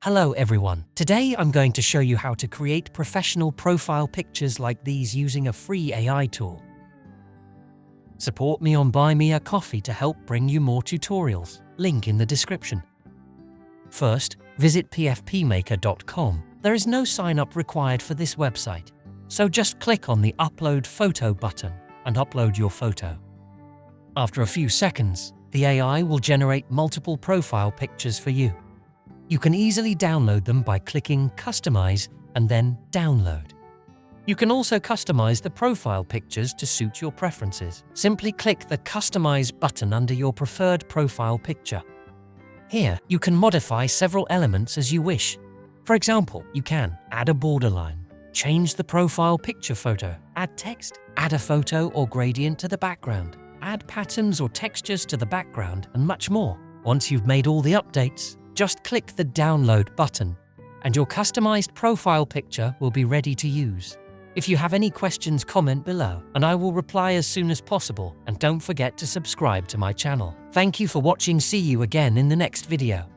Hello everyone. Today I'm going to show you how to create professional profile pictures like these using a free AI tool. Support me on Buy Me a Coffee to help bring you more tutorials. Link in the description. First, visit pfpmaker.com. There is no sign up required for this website, so just click on the Upload Photo button and upload your photo. After a few seconds, the AI will generate multiple profile pictures for you. You can easily download them by clicking Customize and then Download. You can also customize the profile pictures to suit your preferences. Simply click the Customize button under your preferred profile picture. Here, you can modify several elements as you wish. For example, you can add a borderline, change the profile picture photo, add text, add a photo or gradient to the background, add patterns or textures to the background, and much more. Once you've made all the updates, just click the Download button, and your customized profile picture will be ready to use. If you have any questions, comment below, and I will reply as soon as possible. And don't forget to subscribe to my channel. Thank you for watching. See you again in the next video.